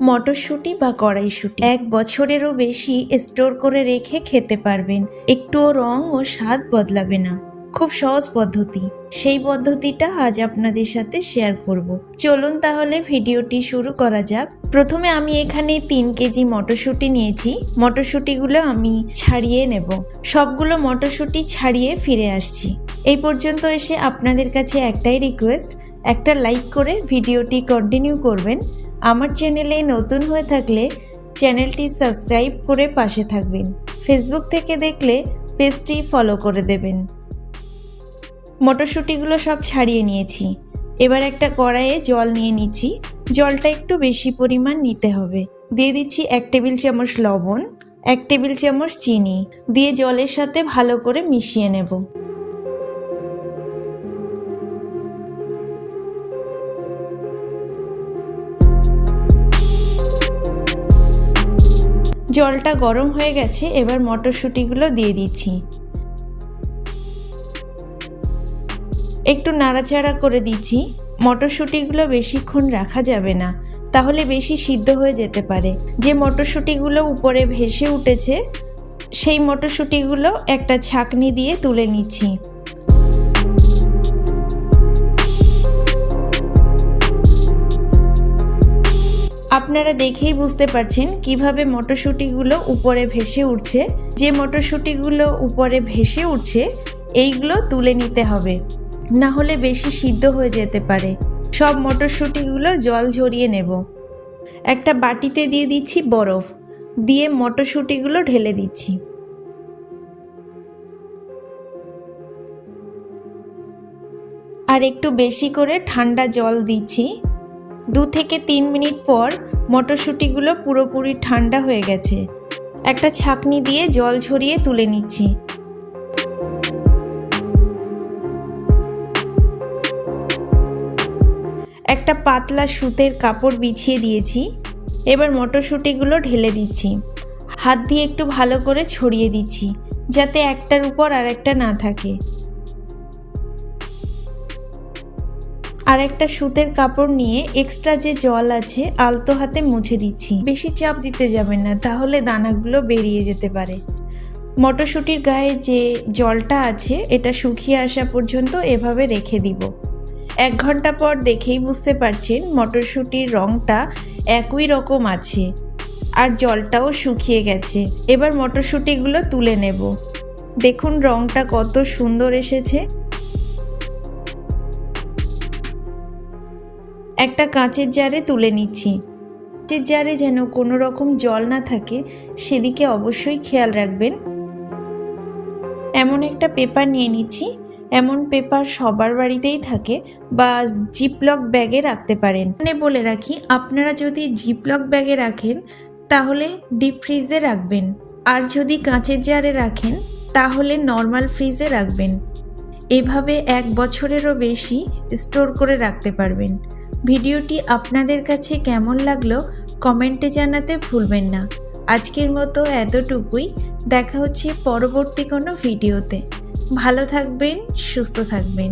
মটরশুঁটি বা কড়াইশুঁটি 1 বছরেরও বেশি স্টোর করে রেখে খেতে পারবেন। একটুও রং ও স্বাদ বদলাবে না। খুব সহজ পদ্ধতি। সেই পদ্ধতিটা আজ আপনাদের সাথে শেয়ার করব। চলুন তাহলে ভিডিওটি শুরু করা যাক। প্রথমে আমি এখানে 3 কেজি মটরশুঁটি নিয়েছি। মটরশুঁটিগুলো আমি ছাড়িয়ে নেব। সবগুলো মটরশুঁটি ছাড়িয়ে ফিরে আসছি। এই পর্যন্ত এসে আপনাদের কাছে একটাই রিকোয়েস্ট, একটা লাইক করে ভিডিওটি কন্টিনিউ করবেন। আমার চ্যানেলে নতুন হয়ে থাকলে চ্যানেলটি সাবস্ক্রাইব করে পাশে থাকবেন। ফেসবুক থেকে দেখলে পেজটি ফলো করে দেবেন। মটরশুঁটিগুলো সব ছাড়িয়ে নিয়েছি। এবার একটা কড়াইয়ে জল নিয়ে নিচ্ছি। জলটা একটু বেশি পরিমাণ নিতে হবে। দিয়ে দিচ্ছি 1 টেবিল চামচ লবণ, 1 টেবিল চামচ চিনি দিয়ে জলের সাথে ভালো করে মিশিয়ে নেব। জলটা গরম হয়ে গেছে, এবার মটরশুঁটিগুলো দিয়ে দিচ্ছি। একটু নাড়াচাড়া করে দিচ্ছি। মটরশুঁটিগুলো বেশিক্ষণ রাখা যাবে না, তাহলে বেশি সিদ্ধ হয়ে যেতে পারে। যে মটরশুঁটিগুলো উপরে ভেসে উঠেছে সেই মটরশুঁটিগুলো একটা ছাঁকনি দিয়ে তুলে নিচ্ছি। আপনারা দেখেই বুঝতে পারছেন কিভাবে মটরশুঁটিগুলো উপরে ভেসে উঠছে। যে মটরশুঁটিগুলো উপরে ভেসে উঠছে এইগুলো তুলে নিতে হবে, না হলে বেশি সিদ্ধ হয়ে যেতে পারে। সব মটরশুঁটিগুলো জল ঝরিয়ে নেব। একটা বাটিতে দিয়ে দিচ্ছি বরফ, দিয়ে মটরশুঁটিগুলো ঢেলে দিচ্ছি। আর একটু বেশি করে ঠান্ডা জল দিচ্ছি। 2 থেকে 3 মিনিট পর মটরশুঁটিগুলো পুরোপুরি ঠান্ডা হয়ে গেছে। একটা ছাঁকনি দিয়ে জল ঝরিয়ে তুলে নিচ্ছি। একটা পাতলা সুতের কাপড় বিছিয়ে দিয়েছি। এবার মটরশুঁটিগুলো ঢেলে দিচ্ছি। হাত দিয়ে একটু ভালো করে ছড়িয়ে দিচ্ছি, যাতে একটার উপর আরেকটা না থাকে। আর একটা সুতের কাপড় নিয়ে এক্সট্রা যে জল আছে আলতো হাতে মুছে দিচ্ছি। বেশি চাপ দিতে যাবেন না, তাহলে দানাগুলো বেরিয়ে যেতে পারে। মটরশুঁটির গায়ে যে জলটা আছে এটা শুকিয়ে আসা পর্যন্ত এভাবে রেখে দিব। 1 ঘন্টা পর দেখেই বুঝতে পারছেন মটরশুঁটির রঙটা একই রকম আছে আর জলটাও শুকিয়ে গেছে। এবার মটরশুঁটিগুলো তুলে নেব। দেখুন রঙটা কত সুন্দর এসেছে। একটা কাঁচের জারে তুলে নিচ্ছি। কাঁচের জারে যেন কোনো রকম জল না থাকে সেদিকে অবশ্যই খেয়াল রাখবেন। এমন একটা পেপার নিয়ে নিচ্ছি। এমন পেপার সবার বাড়িতেই থাকে, বা জিপলক ব্যাগে রাখতে পারেন। বলে রাখি, আপনারা যদি জিপলক ব্যাগে রাখেন তাহলে ডিপ ফ্রিজে রাখবেন, আর যদি কাঁচের জারে রাখেন তাহলে নর্মাল ফ্রিজে রাখবেন। এভাবে 1 বছরেরও বেশি স্টোর করে রাখতে পারবেন। ভিডিওটি আপনাদের কাছে কেমন লাগলো কমেন্টে জানাতে ভুলবেন না। আজকের মতো এতটুকুই। দেখা হচ্ছে পরবর্তী কোনো ভিডিওতে। ভালো থাকবেন, সুস্থ থাকবেন।